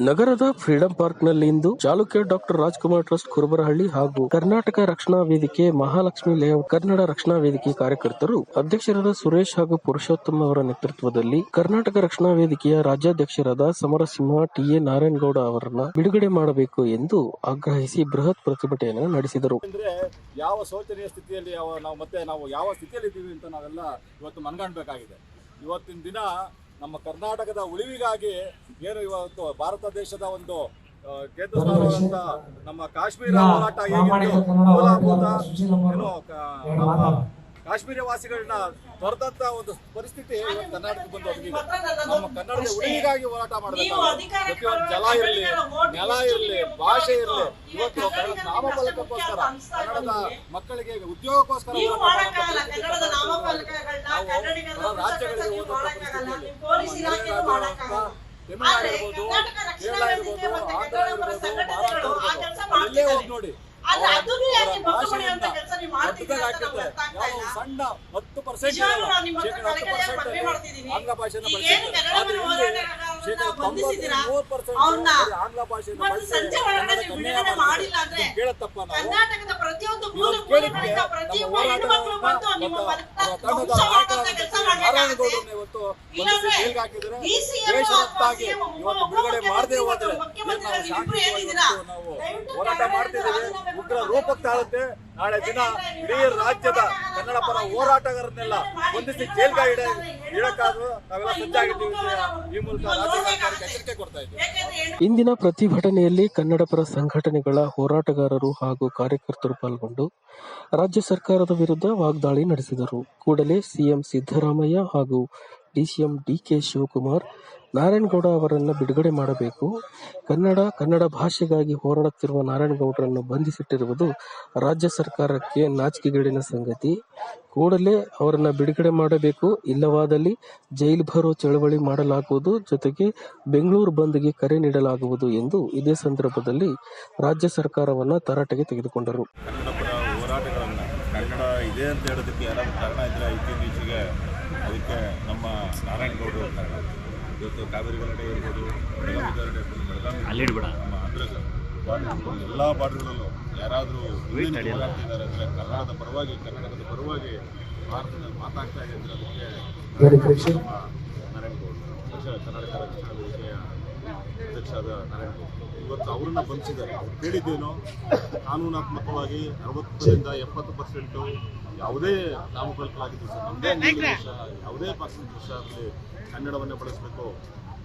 ನಗರದ ಫ್ರೀಡಂ ಪಾರ್ಕ್ನಲ್ಲಿಂದು Chalukya doctor Rajkumar trust Kurubarahalli ಹಾಗೂ ಕರ್ನಾಟಕ ರಕ್ಷಣಾ ವೇದಿಕೆ ಮಹಾಲಕ್ಷ್ಮಿ ಲೇಔಟ್ ಕನ್ನಡ ರಕ್ಷಣಾ ವೇದಿಕೆ ಕಾರ್ಯಕರ್ತರು ಅಧ್ಯಕ್ಷರಾದ ಸುರೇಶ್ ಹಾಗೂ ಪುರುಷೋತ್ತಮ್ ಅವರ ನೇತೃತ್ವದಲ್ಲಿ ಕರ್ನಾಟಕ ರಕ್ಷಣಾ ವೇದಿಕೆಯ ರಾಜ್ಯಾಧ್ಯಕ್ಷರಾದ ಸಮರಸಿಂಹ ಟಿ.ಎ. ನಾರಾಯಣಗೌಡ ಅವರನ್ನ ಬಿಡುಗಡೆ ಮಾಡಬೇಕು ಎಂದು ಆಗ್ರಹಿಸಿ ಬೃಹತ್ ಪ್ರತಿಭಟನೆ ನಡೆಸಿದರು. ಯಾವ ಶೋಚನೀಯ ಸ್ಥಿತಿಯಲ್ಲಿ ನಾವು ಯಾವ ಸ್ಥಿತಿಯಲ್ಲಿ ಇದ್ದೀವಿ ಅಂತ ನಾವೆಲ್ಲ ಇವತ್ತು ಮನಗಾಣಬೇಕಾಗಿದೆ. ಇವತ್ತಿನ ದಿನ ನಮ್ಮ ಕರ್ನಾಟಕದ ಉಳಿವಿಗಾಗಿ ಏನು ಇವತ್ತು ಭಾರತ ದೇಶದ ಒಂದು ಕೇಂದ್ರ ಸ್ಥಾನವಾದಂತ ನಮ್ಮ ಕಾಶ್ಮೀರ ಹೋರಾಟ ಕಾಶ್ಮೀರ ವಾಸಿಗಳನ್ನ ತೊರೆದಂತ ಒಂದು ಪರಿಸ್ಥಿತಿ ಇವತ್ತು ಕರ್ನಾಟಕಕ್ಕೆ ಬಂದು ಒದಗಿದೆ. ನಮ್ಮ ಕನ್ನಡದ ಉಳಿವಿಗಾಗಿ ಹೋರಾಟ ಮಾಡಬೇಕಾಗಿದೆ. ಪ್ರತಿಯೊಂದು ಜಲ ಇರಲಿ, ನೆಲ ಇರಲಿ, ಭಾಷೆ ಇರಲಿ, ಇವತ್ತು ನಾಮಫಲಕಕ್ಕೋಸ್ಕರ ಕನ್ನಡದ ಮಕ್ಕಳಿಗೆ ಉದ್ಯೋಗಕ್ಕೋಸ್ಕರ ರಾಜ್ಯಗಳಿಗೆ ಹೋದಂತ ಪರಿಸ್ಥಿತಿಯಲ್ಲಿ ತಮಿಳುನಾಡು ಇರ್ಬೋದು, ಕೇರಳ ಇರ್ಬೋದು, ಆಂಧ್ರ ಇರ್ಬೋದು, ಮಹಾರಾಷ್ಟ್ರ ಇರ್ಬೋದು, ಇಲ್ಲೇ ಹೋಗಿ ನೋಡಿ ಸಣ್ಣ 10% ಆಂಗ್ಲ ಭಾಷೆಯನ್ನು ಆಂಗ್ಲ ಭಾಷೆಯನ್ನು ಕೇಳತ್ತಪ್ಪ ನಾರಾಯಣಗೌಡರನ್ನ ಇವತ್ತು ಜೈಲ್ಗೆ ಹಾಕಿದ್ರೆ ದೇಶವತ್ತಾಗಿ ಇವತ್ತು ಬಿಡುಗಡೆ ಮಾಡದೆ ಹೋದ್ರೆ ನಾವು ಹೋರಾಟ ಮಾಡ್ತಿದ್ದೇವೆ. ಉಗ್ರ ರೂಪಕ್ಕೆ ತಾಳುತ್ತೆ. ನಾಳೆ ದಿನ ಇಡೀ ರಾಜ್ಯದ ಕನ್ನಡ ಪರ ಹೋರಾಟಗಾರರನ್ನೆಲ್ಲ ಬಂಧಿಸಿ ಜೈಲ್ಗೆ ಇಡಕ್ಕಾದ್ರೂ ನಾವೆಲ್ಲ ಸಜ್ಜಾಗಿದ್ದೀವಿ. ಈ ಮೂಲಕ ರಾಜ್ಯ ಸರ್ಕಾರಕ್ಕೆ ಎಚ್ಚರಿಕೆ ಕೊಡ್ತಾ ಇದ್ದೀವಿ. ಇಂದಿನ ಪ್ರತಿಭಟನೆಯಲ್ಲಿ ಕನ್ನಡ ಪರ ಸಂಘಟನೆಗಳ ಹೋರಾಟಗಾರರು ಹಾಗೂ ಕಾರ್ಯಕರ್ತರು ಪಾಲ್ಗೊಂಡು ರಾಜ್ಯ ಸರ್ಕಾರದ ವಿರುದ್ಧ ವಾಗ್ದಾಳಿ ನಡೆಸಿದರು. ಕೂಡಲೇ ಸಿಎಂ ಸಿದ್ದರಾಮಯ್ಯ ಹಾಗೂ ಡಿಸಿಎಂ ಡಿ.ಕೆ. ಶಿವಕುಮಾರ್ ನಾರಾಯಣಗೌಡ ಅವರನ್ನು ಬಿಡುಗಡೆ ಮಾಡಬೇಕು. ಕನ್ನಡ ಭಾಷೆಗಾಗಿ ಹೋರಾಡುತ್ತಿರುವ ನಾರಾಯಣಗೌಡರನ್ನು ಬಂಧಿಸಿಟ್ಟಿರುವುದು ರಾಜ್ಯ ಸರ್ಕಾರಕ್ಕೆ ನಾಚಿಕೆಗೇಡಿನ ಸಂಗತಿ. ಕೂಡಲೇ ಅವರನ್ನು ಬಿಡುಗಡೆ ಮಾಡಬೇಕು. ಇಲ್ಲವಾದಲ್ಲಿ ಜೈಲು ಭರೋ ಚಳವಳಿ ಮಾಡಲಾಗುವುದು. ಜೊತೆಗೆ ಬೆಂಗಳೂರು ಬಂದ್ಗೆ ಕರೆ ನೀಡಲಾಗುವುದು ಎಂದು ಇದೇ ಸಂದರ್ಭದಲ್ಲಿ ರಾಜ್ಯ ಸರ್ಕಾರವನ್ನು ತರಾಟೆಗೆ ತೆಗೆದುಕೊಂಡರು. ಕನ್ನಡ ಇದೆ ಅಂತ ಹೇಳೋದಕ್ಕೆ ಯಾರಾದ್ರೂ ಕಾರಣ ಇದ್ರೆ ಇತ್ತೀಚೆಗೆ ಅದಕ್ಕೆ ನಮ್ಮ ನಾರಾಯಣಗೌಡರು ಇವತ್ತು ಕಾವೇರಿ ಗಲಾಟೆ ಇರ್ಬೋದು, ಬೆಳಗಾವಿ ಗಲಾಟೆ ಇರ್ಬೋದು, ನಮ್ಮ ಆಂಧ್ರ ಎಲ್ಲ ಬಾರ್ಡರ್ಗಳಲ್ಲೂ ಯಾರಾದರೂ ಹೋರಾಡ್ತಿದ್ದಾರೆ ಅಂದರೆ ಕನ್ನಡದ ಪರವಾಗಿ ಭಾರತದಲ್ಲಿ ಮಾತಾಡ್ತಾ ಇದೆ ಅಂದರೆ ಅದಕ್ಕೆ ನಮ್ಮ ನಾರಾಯಣಗೌಡರು ಕರ್ನಾಟಕ ರಕ್ಷಣಾ ವೇದಿಕೆಯ ಅಧ್ಯಕ್ಷರಾದ ನಾರಾಯಣಗೌಡರು ಇವತ್ತು ಅವರನ್ನ ಬಂಧಿಸಿದ್ದಾರೆ. ಅವ್ರು ಕೇಳಿದ್ದೇನೋ ಕಾನೂನಾತ್ಮಕವಾಗಿ 60% 70% ಯಾವುದೇ ನಾಮಫಲಕಗಳಾಗಿದ್ದು ಸರ್ ನಮ್ಮದೇ ದೇಶ ಯಾವುದೇ ಪರ್ಸೆಂಟೇಜ್ ಆಗಲಿ ಕನ್ನಡವನ್ನೇ ಬಳಸಬೇಕು.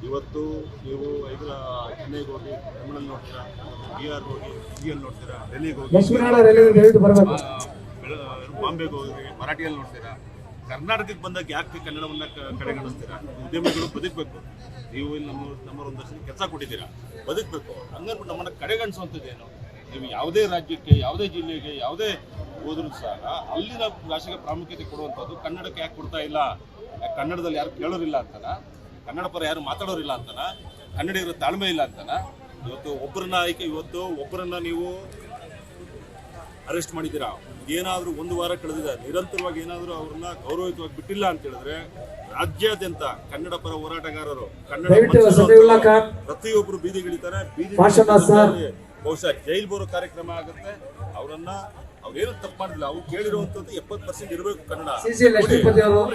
ಇವತ್ತು ನೀವು ಚೆನ್ನೈಗೆ ಹೋಗಿ ತಮಿಳಲ್ಲಿ ನೋಡ್ತೀರಾ, ಬಿಹಾರ್ಗೆ ಹೋಗಿ ಹಿಂದಿಯಲ್ಲಿ ನೋಡ್ತೀರಾ, ಡೆಲ್ಲಿಗೆ ಹೋಗಿ ಬಾಂಬೆಗೆ ಹೋಗಿ ಮರಾಠಿಯಲ್ಲಿ ನೋಡ್ತೀರಾ. ಕರ್ನಾಟಕಕ್ಕೆ ಬಂದಾಗ ಯಾಕೆ ಕನ್ನಡವನ್ನು ಕಡೆಗಣಿಸ್ತೀರಾ? ಉದ್ಯಮಿಗಳು ಬದುಕಬೇಕು. ನೀವು ಇಲ್ಲಿ ನಮ್ಮ ಒಂದಷ್ಟು ಕೆಲಸ ಕೊಟ್ಟಿದ್ದೀರಾ, ಬದುಕಬೇಕು. ಹಂಗನ್ಬಿಟ್ಟು ನಮ್ಮನ್ನು ಕಡೆಗಣಿಸುವಂಥದ್ದೇನು? ನೀವು ಯಾವುದೇ ರಾಜ್ಯಕ್ಕೆ, ಯಾವುದೇ ಜಿಲ್ಲೆಗೆ, ಯಾವುದೇ ಹೋದ್ರೂ ಸಹ ಅಲ್ಲಿನ ಭಾಷೆಗೆ ಪ್ರಾಮುಖ್ಯತೆ ಕೊಡುವಂಥದ್ದು. ಕನ್ನಡಕ್ಕೆ ಯಾಕೆ ಕೊಡ್ತಾ ಇಲ್ಲ? ಕನ್ನಡದಲ್ಲಿ ಯಾರು ಕೇಳೋರಿಲ್ಲ ಅಂತಾನ? ಕನ್ನಡ ಪರ ಯಾರು ಮಾತಾಡೋರಿಲ್ಲ ಅಂತಾನ? ಕನ್ನಡಿಗರ ತಾಳ್ಮೆ ಇಲ್ಲ ಅಂತಾನ? ಇವತ್ತು ಒಬ್ಬರನ್ನ ನೀವು ಅರೆಸ್ಟ್ ಮಾಡಿದ್ದೀರಾ, ಏನಾದರೂ 1 ವಾರ ಕಳೆದಿದೆ, ನಿರಂತರವಾಗಿ ಏನಾದರೂ ಅವ್ರನ್ನ ಗೌರವಯುತವಾಗಿ ಬಿಟ್ಟಿಲ್ಲ ಅಂತ ಹೇಳಿದ್ರೆ ರಾಜ್ಯಾದ್ಯಂತ ಕನ್ನಡ ಪರ ಹೋರಾಟಗಾರರು ಪ್ರತಿಯೊಬ್ಬರು ಬೀದಿಗಿಳಿತಾರೆ. ಬಹುಶಃ ಜೈಲ್ ಬರೋ ಕಾರ್ಯಕ್ರಮ ಆಗುತ್ತೆ. ಅವ್ರೇನು ತಪ್ಪು ಮಾಡಿಲ್ಲ. ಅವ್ರು ಕೇಳಿರುವಂತದ್ದು 70% ಇರಬೇಕು ಕನ್ನಡ.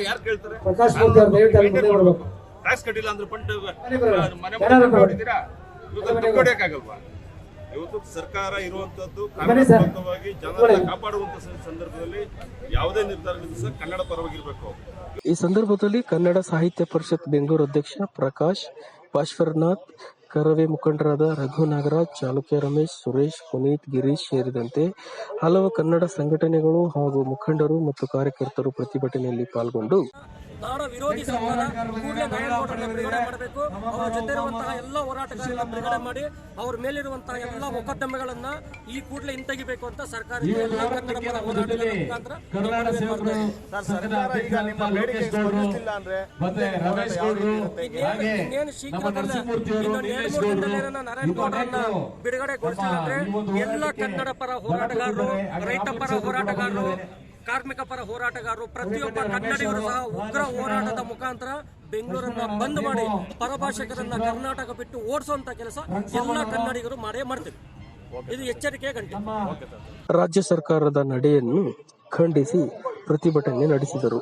ಯಾರು ಕೇಳ್ತಾರೆ? ಟ್ಯಾಕ್ಸ್ ಕಟ್ಟಿಲ್ಲ ಅಂದ್ರೆ ಮನೆ ಕೊಡಕ್ಕಾಗಲ್ವಾ? ಇವತ್ತು ಸರ್ಕಾರ ಇರುವಂತದ್ದು ಕಾನೂನಾತ್ಮಕವಾಗಿ ಜನರನ್ನ ಕಾಪಾಡುವಂತ ಸಂದರ್ಭದಲ್ಲಿ ಯಾವುದೇ ನಿರ್ಧಾರಗಳಿಂದ ಸಹ ಕನ್ನಡ ಪರವಾಗಿರ್ಬೇಕು. ಈ ಸಂದರ್ಭದಲ್ಲಿ ಕನ್ನಡ ಸಾಹಿತ್ಯ ಪರಿಷತ್ ಬೆಂಗಳೂರು ಅಧ್ಯಕ್ಷ ಪ್ರಕಾಶ್, ಪಾಶ್ವರನಾಥ್, ಕರವೇ ಮುಖಂಡರಾದ ರಘು ನಾಗರಾಜ್, ಚಾಲುಕ್ಯ ರಮೇಶ್, ಸುರೇಶ್, ಪುನೀತ್, ಗಿರೀಶ್ ಸೇರಿದಂತೆ ಹಲವು ಕನ್ನಡ ಸಂಘಟನೆಗಳು ಹಾಗೂ ಮುಖಂಡರು ಮತ್ತು ಕಾರ್ಯಕರ್ತರು ಪ್ರತಿಭಟನೆಯಲ್ಲಿ ಪಾಲ್ಗೊಂಡು ನಾಡ ವಿರೋಧಿ ಸರ್ಕಾರ ಕೂಡಲೇ ನಾರಾಯಣಗೌಡರನ್ನ ಬಿಡುಗಡೆ ಮಾಡಬೇಕು. ಅವರ ಜೊತೆ ಇರುವಂತಹ ಎಲ್ಲ ಹೋರಾಟಗಾರರನ್ನ ಬಿಡುಗಡೆ ಮಾಡಿ ಅವರ ಮೇಲಿರುವಂತಹ ಎಲ್ಲ ಮೊಕದ್ದಮೆಗಳನ್ನ ಈ ಕೂಡಲೇ ಹಿಂತೆಗಿಬೇಕು ಅಂತ ಸರ್ಕಾರಕ್ಕೆ ಎಲ್ಲ ಕನ್ನಡ ಪರ ಹೋರಾಟಗಾರರ ಮುಖಾಂತರ ಇನ್ನೇನು ಶೀಘ್ರದಲ್ಲೇ ಇನ್ನೊಂದು 2-3 ದಿನದಲ್ಲಿ ನಾರಾಯಣಗೌಡರನ್ನ ಬಿಡುಗಡೆಗೊಳಿಸಿಲ್ಲ ಅಂದ್ರೆ ಎಲ್ಲ ಕನ್ನಡ ಪರ ಹೋರಾಟಗಾರರು, ರೈತ ಪರ ಹೋರಾಟಗಾರರು ಕಾರ್ಮಿಕ ಪರ ಹೋರಾಟಗಾರರು ಪ್ರತಿಯೊಬ್ಬ ಕನ್ನಡಿಗರು ಸಹ ಉಗ್ರ ಹೋರಾಟದ ಮುಖಾಂತರ ಬೆಂಗಳೂರನ್ನ ಬಂದ್ ಮಾಡಿ ಪರಭಾಷಿಕರನ್ನ ಕರ್ನಾಟಕ ಬಿಟ್ಟು ಓಡಿಸುವಂತ ಕೆಲಸ ಎಲ್ಲ ಕನ್ನಡಿಗರು ಮಾಡೇ ಮಾಡ್ತೀವಿ. ಇದು ಎಚ್ಚರಿಕೆಯ ಗಂಟೆ. ರಾಜ್ಯ ಸರ್ಕಾರದ ನಡೆಯನ್ನು ಖಂಡಿಸಿ ಪ್ರತಿಭಟನೆ ನಡೆಸಿದರು.